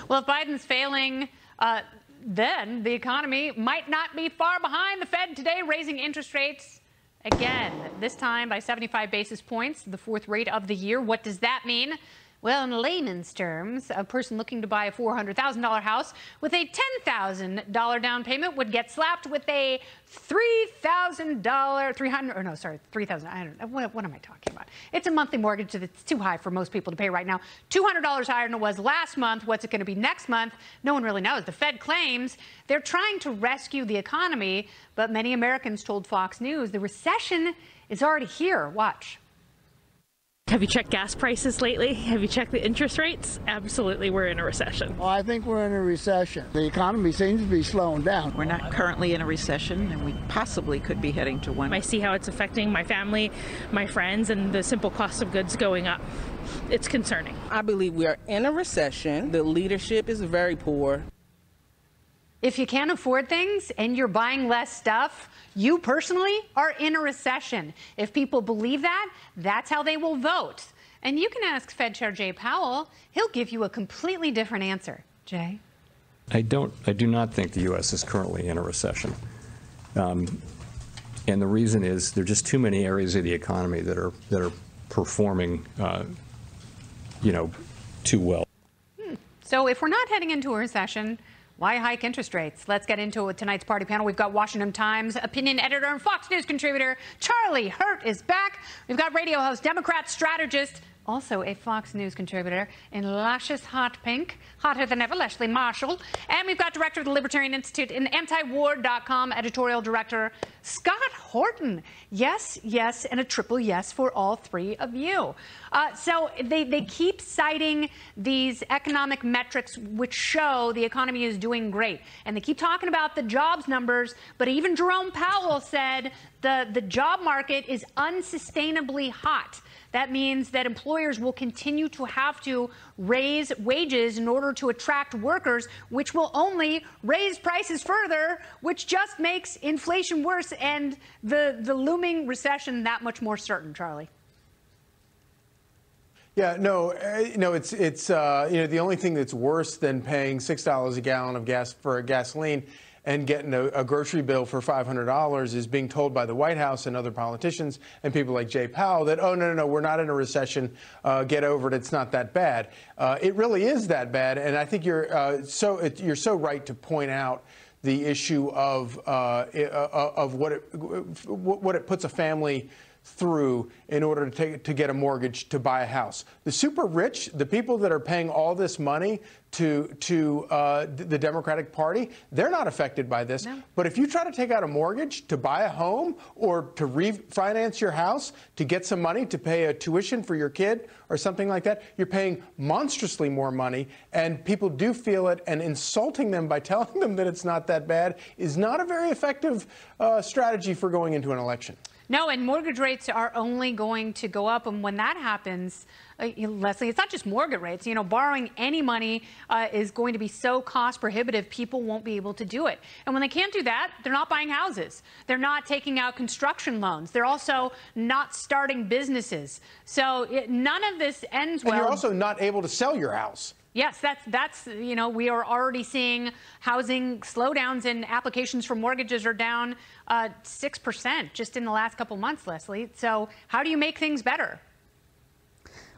Well, if Biden's failing, then the economy might not be far behind. The Fed today raising interest rates again, this time by 75 basis points, the fourth rate of the year. What does that mean? Well, in layman's terms, a person looking to buy a $400,000 house with a $10,000 down payment would get slapped with a $3,000, $3,000, I don't know, what am I talking about? It's a monthly mortgage that's too high for most people to pay right now. $200 higher than it was last month. What's it going to be next month? No one really knows. The Fed claims they're trying to rescue the economy, but many Americans told Fox News the recession is already here. Watch. Have you checked gas prices lately? Have you checked the interest rates? Absolutely, we're in a recession. Well, I think we're in a recession. The economy seems to be slowing down. We're not currently in a recession, and we possibly could be heading to one. I see how it's affecting my family, my friends, and the simple cost of goods going up. It's concerning. I believe we are in a recession. The leadership is very poor. If you can't afford things and you're buying less stuff, you personally are in a recession. If people believe that, that's how they will vote. And you can ask Fed Chair Jay Powell. He'll give you a completely different answer. Jay? I do not think the U.S. is currently in a recession. And the reason is there are just too many areas of the economy that are performing, too well. So if we're not heading into a recession, why hike interest rates? Let's get into it with tonight's party panel. We've got Washington Times opinion editor and Fox News contributor Charlie Hurt is back. We've got radio host, Democrat strategist, also a Fox News contributor in luscious hot pink, hotter than ever, Leslie Marshall. And we've got director of the Libertarian Institute and antiwar.com editorial director Scott Horton. Yes, yes, and a triple yes for all three of you. So they keep citing these economic metrics which show the economy is doing great. And they keep talking about the jobs numbers, but even Jerome Powell said the job market is unsustainably hot. That means that employers will continue to have to raise wages in order to attract workers, which will only raise prices further, which just makes inflation worse and the looming recession that much more certain. Charlie? Yeah, no, it's the only thing that's worse than paying $6 a gallon of gas for gasoline and getting a grocery bill for $500 is being told by the White House and other politicians and people like Jay Powell that, oh, no, we're not in a recession. Get over it. It's not that bad. It really is that bad. And I think you're so right to point out the issue of what it puts a family through in order to get a mortgage to buy a house. The super rich, the people that are paying all this money to the Democratic Party, they're not affected by this. No. But if you try to take out a mortgage to buy a home or to refinance your house to get some money to pay a tuition for your kid or something like that, you're paying monstrously more money, and people do feel it, and insulting them by telling them that it's not that bad is not a very effective strategy for going into an election. No, and mortgage rates are only going to go up. And when that happens, Leslie, it's not just mortgage rates. Borrowing any money is going to be so cost prohibitive, people won't be able to do it. And when they can't do that, they're not buying houses. They're not taking out construction loans. They're also not starting businesses. So none of this ends well. And you're also not able to sell your house. Yes, that's we are already seeing housing slowdowns, and applications for mortgages are down 6% just in the last couple months, Leslie. So how do you make things better?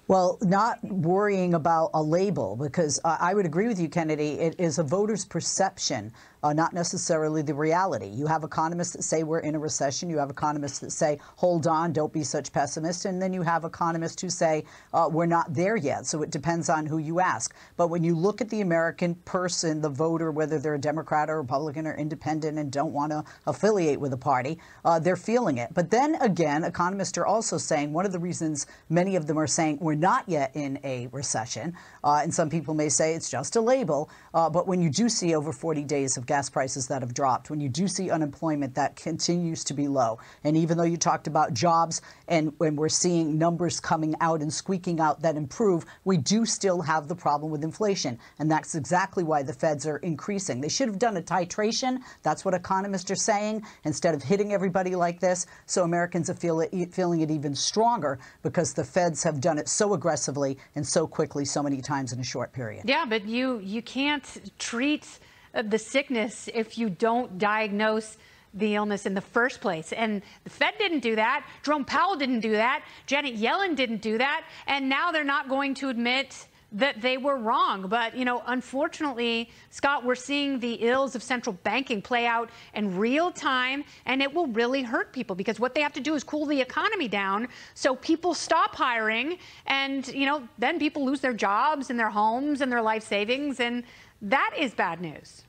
Well, not worrying about a label, because I would agree with you, Kennedy. It is a voter's perception, not necessarily the reality. You have economists that say we're in a recession. You have economists that say, hold on, don't be such pessimists. And then you have economists who say we're not there yet. So it depends on who you ask. But when you look at the American person, the voter, whether they're a Democrat or Republican or independent and don't want to affiliate with a party, they're feeling it. But then again, economists are also saying one of the reasons many of them are saying we're not yet in a recession, and some people may say it's just a label, but when you do see over 40 days of gas prices that have dropped, when you do see unemployment that continues to be low, and even though you talked about jobs and when we're seeing numbers coming out and squeaking out that improve, we do still have the problem with inflation, and that's exactly why the feds are increasing. They should have done a titration. That's what economists are saying, instead of hitting everybody like this, so Americans are feeling it even stronger, because the feds have done it so so aggressively and so quickly so many times in a short period. Yeah, but you can't treat the sickness if you don't diagnose the illness in the first place. And the Fed didn't do that. Jerome Powell didn't do that. Janet Yellen didn't do that. And now they're not going to admit that they were wrong. But, you know, unfortunately, Scott, we're seeing the ills of central banking play out in real time, and it will really hurt people because what they have to do is cool the economy down so people stop hiring and, you know, then people lose their jobs and their homes and their life savings, and that is bad news.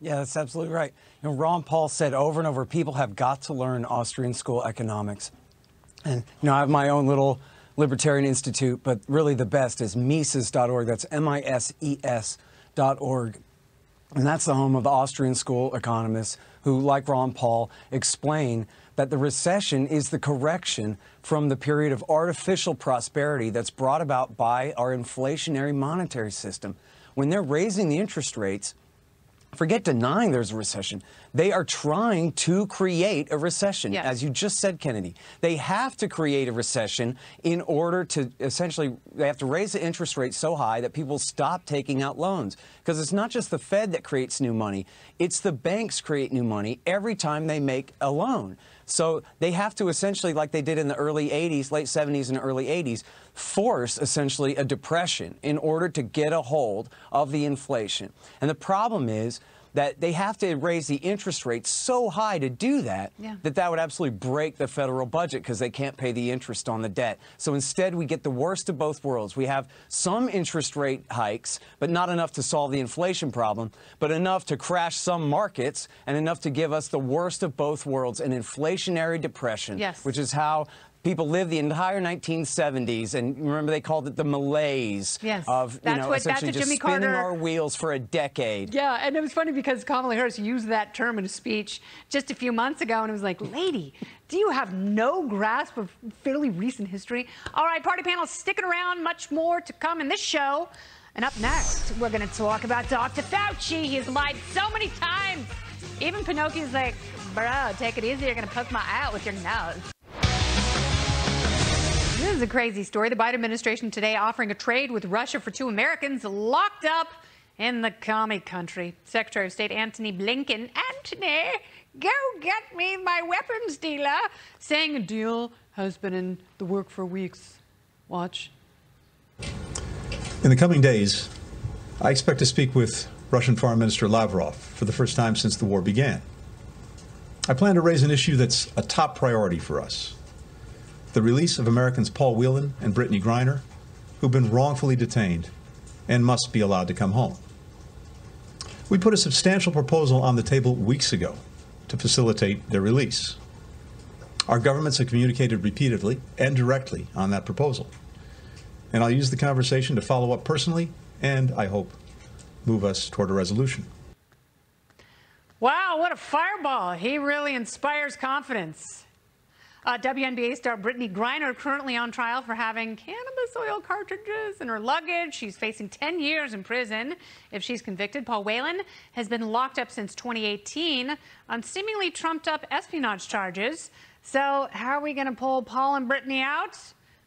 Yeah, that's absolutely right. You know, Ron Paul said over and over, people have got to learn Austrian school economics. And, you know, I have my own little libertarian institute, but really the best is Mises.org. That's MISES.org. And that's the home of the Austrian school economists who, like Ron Paul, explain that the recession is the correction from the period of artificial prosperity that's brought about by our inflationary monetary system. When they're raising the interest rates, forget denying there's a recession. They are trying to create a recession, yes. As you just said, Kennedy. They have to create a recession in order to essentially, they have to raise the interest rate so high that people stop taking out loans. Because it's not just the Fed that creates new money. It's the banks create new money every time they make a loan. So they have to essentially, like they did in the early 80s, late 70s and early 80s, force essentially a depression in order to get a hold of the inflation. And the problem is that they have to raise the interest rate so high to do that, that would absolutely break the federal budget because they can't pay the interest on the debt. So instead, we get the worst of both worlds. We have some interest rate hikes, but not enough to solve the inflation problem, but enough to crash some markets and enough to give us the worst of both worlds, an inflationary depression, which is how people lived the entire 1970s, and remember they called it the malaise of, you know, essentially just spinning our wheels for a decade. Yeah, and it was funny because Kamala Harris used that term in a speech just a few months ago, and it was like, lady, do you have no grasp of fairly recent history? All right, party panel, sticking around, much more to come in this show. And up next, we're going to talk about Dr. Fauci. He's lied so many times. Even Pinocchio's like, bro, take it easy, you're going to poke my eye out with your nose. This is a crazy story. The Biden administration today offering a trade with Russia for 2 Americans locked up in the commie country. Secretary of State Antony Blinken, Antony, go get me my weapons dealer, saying a deal has been in the work for weeks. Watch. In the coming days, I expect to speak with Russian Foreign Minister Lavrov for the first time since the war began. I plan to raise an issue that's a top priority for us. The release of Americans Paul Whelan and BRITTNEY GRINER, who've been wrongfully detained and must be allowed to come home. We put a substantial proposal on the table weeks ago to facilitate their release. Our governments have communicated repeatedly and directly on that proposal. And I'll use the conversation to follow up personally and, I hope, move us toward a resolution. Wow, what a fireball. He really inspires confidence. WNBA star BRITTNEY GRINER currently on trial for having cannabis oil cartridges in her luggage. She's facing 10 years in prison if she's convicted. Paul Whelan has been locked up since 2018 on seemingly trumped-up espionage charges. So how are we going to pull Paul and BRITTNEY out?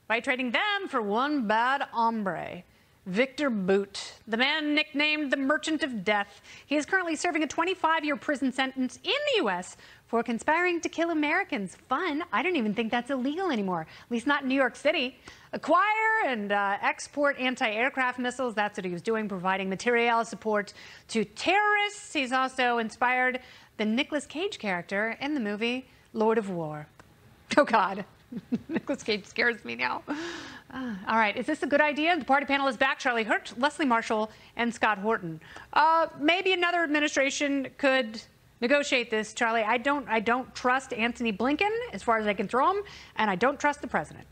By trading them for one bad hombre, Victor Boot, the man nicknamed the Merchant of Death. He is currently serving a 25-year prison sentence in the U.S. for conspiring to kill Americans. Fun. I don't even think that's illegal anymore, at least not in New York City. Acquire and export anti-aircraft missiles. That's what he was doing, providing material support to terrorists. He's also inspired the Nicolas Cage character in the movie Lord of War. Oh, God. Nicolas Cage scares me now. All right, is this a good idea? The party panel is back. Charlie Hurt, Leslie Marshall, and Scott Horton. Maybe another administration could negotiate this, Charlie. I don't trust Antony Blinken as far as I can throw him, and I don't trust the president.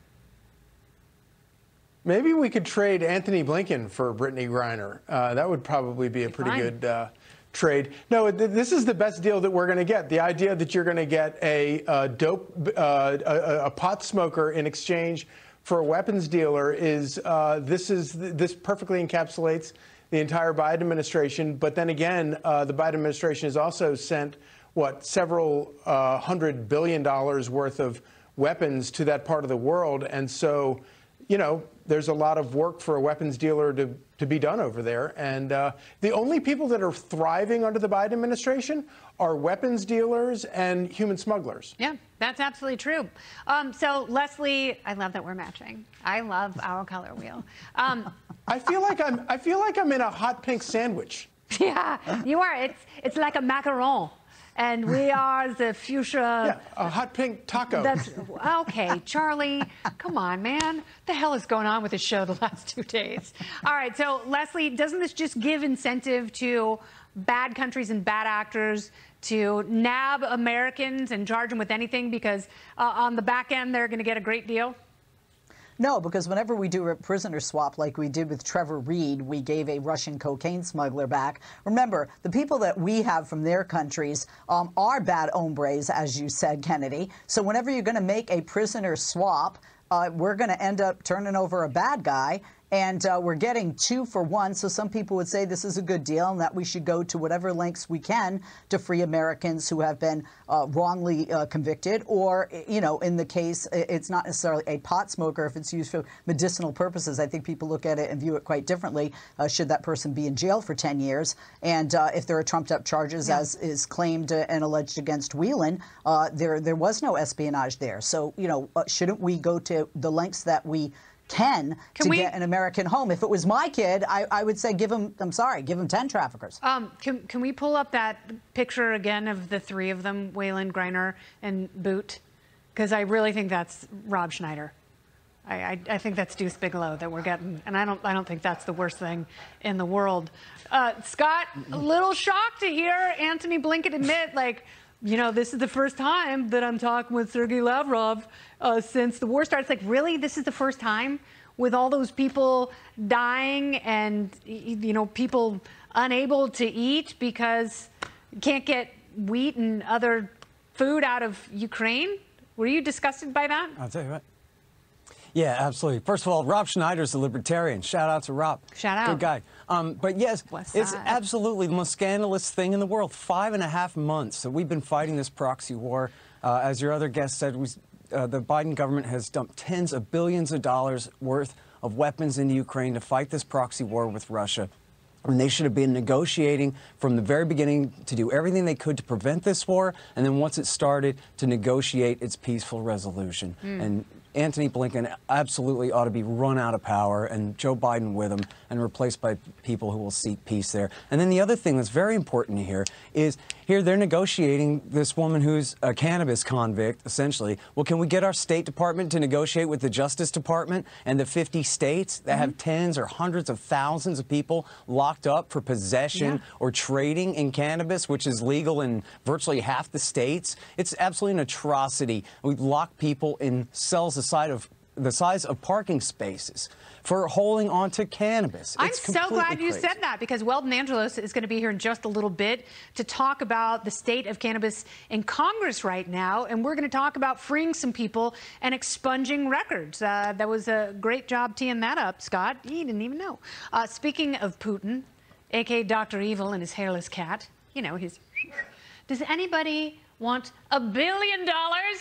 Maybe we could trade Antony Blinken for BRITTNEY GRINER. That would probably be a pretty good trade. No, this is the best deal that we're going to get. The idea that you're going to get a pot smoker in exchange for a weapons dealer is this perfectly encapsulates the entire Biden administration. But then again, the Biden administration has also sent several $100 billion worth of weapons to that part of the world, and so you know, there's a lot of work for a weapons dealer to be done over there. And the only people that are thriving under the Biden administration are weapons dealers and human smugglers. Yeah, that's absolutely true. So, Leslie, I love that we're matching. I love our color wheel. I feel like I'm in a hot pink sandwich. Yeah, you are. It's like a macaron. And we are the fuchsia. Yeah, a hot pink taco. That's okay, Charlie. Come on, man. What the hell is going on with this show the last 2 days? All right, so Leslie, doesn't this just give incentive to bad countries and bad actors to nab Americans and charge them with anything because on the back end they're going to get a great deal? No, because whenever we do a prisoner swap like we did with Trevor Reed, we gave a Russian cocaine smuggler back. Remember, the people that we have from their countries are bad hombres, as you said, Kennedy. So whenever you're going to make a prisoner swap, we're going to end up turning over a bad guy. And we're getting 2 for 1, so some people would say this is a good deal and that we should go to whatever lengths we can to free Americans who have been wrongly convicted, or, you know, in the case, it's not necessarily a pot smoker if it's used for medicinal purposes. I think people look at it and view it quite differently. Should that person be in jail for 10 years? And if there are trumped-up charges, as is claimed and alleged against Whelan, there was no espionage there. So, you know, shouldn't we go to the lengths that we can get an American home? If it was my kid, I would say give him, I'm sorry, give him 10 traffickers. Can we pull up that picture again of the 3 of them, Whelan, Griner, and Boot? Because I really think that's Rob Schneider. I think that's Deuce Bigelow that we're getting, and I don't think that's the worst thing in the world. Scott, a little shocked to hear Antony Blinken admit, like, you know, this is the first time that I'm talking with Sergei Lavrov since the war started. It's like, really? This is the first time with all those people dying and, you know, people unable to eat because you can't get wheat and other food out of Ukraine? Were you disgusted by that? I'll tell you what. Yeah, absolutely. First of all, Rob Schneider's a libertarian. Shout out to Rob. Shout out. Good guy. But yes, it's absolutely the most scandalous thing in the world. 5.5 months that we've been fighting this proxy war. As your other guest said, the Biden government has dumped tens of billions of dollars worth of weapons into Ukraine to fight this proxy war with Russia. And they should have been negotiating from the very beginning to do everything they could to prevent this war, and then once it started, to negotiate its peaceful resolution. And Antony Blinken absolutely ought to be run out of power, and Joe Biden with him, and replaced by people who will seek peace there. And then the other thing that's very important here is here they're negotiating this woman who's a cannabis convict, essentially. Well, can we get our State Department to negotiate with the Justice Department and the 50 states that have tens or hundreds of thousands of people locked up for possession or trading in cannabis, which is legal in virtually half the states? It's absolutely an atrocity. We lock people in cells the size of parking spaces for holding on to cannabis. I'm so glad you said that, because Weldon Angelos is going to be here in just a little bit to talk about the state of cannabis in Congress right now, and we're going to talk about freeing some people and expunging records. That was a great job teeing that up, Scott. You didn't even know. Speaking of Putin, a.k.a. Dr. Evil and his hairless cat, you know, does anybody want $1 billion?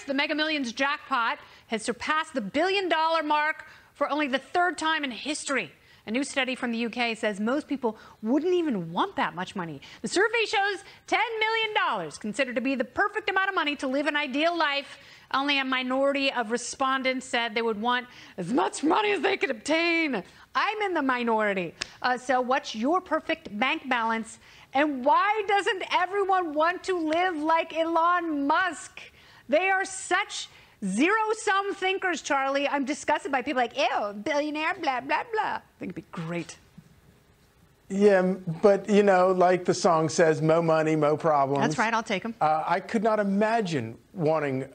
The Mega Millions jackpot has surpassed the $1 billion mark for only the 3rd time in history. A new study from the UK says most people wouldn't even want that much money. The survey shows $10 million, considered to be the perfect amount of money to live an ideal life. Only a minority of respondents said they would want as much money as they could obtain. I'm in the minority. So what's your perfect bank balance? And why doesn't everyone want to live like Elon Musk? They are such zero-sum thinkers, Charlie. I'm disgusted by people like, ew, billionaire, blah, blah, blah. I think it'd be great. Yeah, but, you know, like the song says, mo money, mo problems. That's right, I'll take them. I could not imagine wanting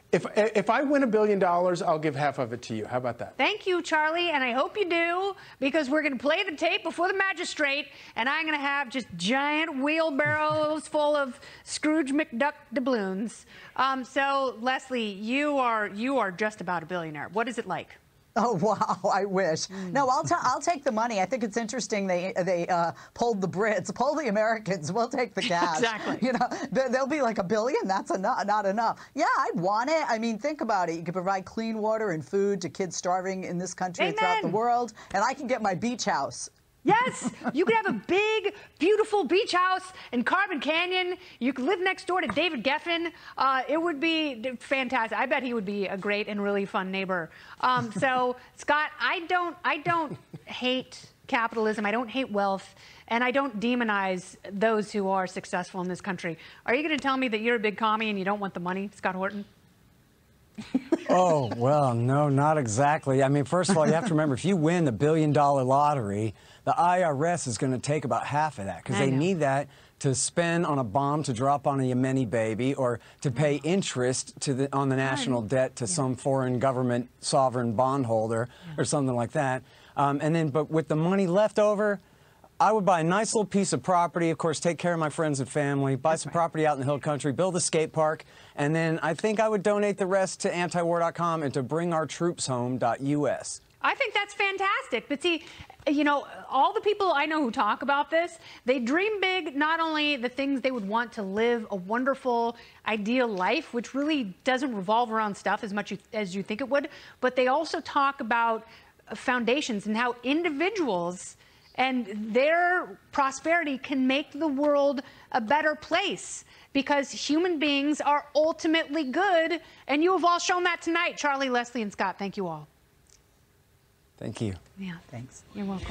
If I win $1 billion, I'll give half of it to you. How about that? Thank you, Charlie, and I hope you do, because we're going to play the tape before the magistrate, and I'm going to have just giant wheelbarrows full of Scrooge McDuck doubloons. So, Leslie, you are just about a billionaire. What is it like? Oh, wow, I wish. No, I'll take the money. I think it's interesting they polled the Brits, poll the Americans, we'll take the cash. Exactly. You know, they'll be like $1 billion, that's not enough. Yeah, I'd want it. I mean, think about it. You could provide clean water and food to kids starving in this country and throughout the world, and I can get my beach house. Yes, you could have a big, beautiful beach house in Carbon Canyon. You could live next door to David Geffen. It would be fantastic. I bet he would be a great and really fun neighbor. So, Scott, I don't hate capitalism. I don't hate wealth, and I don't demonize those who are successful in this country. Are you going to tell me that you're a big commie and you don't want the money, Scott Horton? Oh, well, no, not exactly. I mean, first of all, you have to remember, if you win the $1 billion lottery, the IRS is going to take about half of that because they need that to spend on a bomb to drop on a Yemeni baby or to pay interest on the national debt to some foreign government sovereign bondholder or something like that. But with the money left over, I would buy a nice little piece of property, of course, take care of my friends and family, buy some property out in the hill country, build a skate park, and then I think I would donate the rest to antiwar.com and to bringourtroopshome.us. I think that's fantastic. But see, you know, all the people I know who talk about this, they dream big, not only the things they would want to live a wonderful, ideal life, which really doesn't revolve around stuff as much as you think it would, but they also talk about foundations and how individuals and their prosperity can make the world a better place because human beings are ultimately good. And you have all shown that tonight. Charlie, Leslie, and Scott, thank you all. Thank you. Yeah, thanks. You're welcome.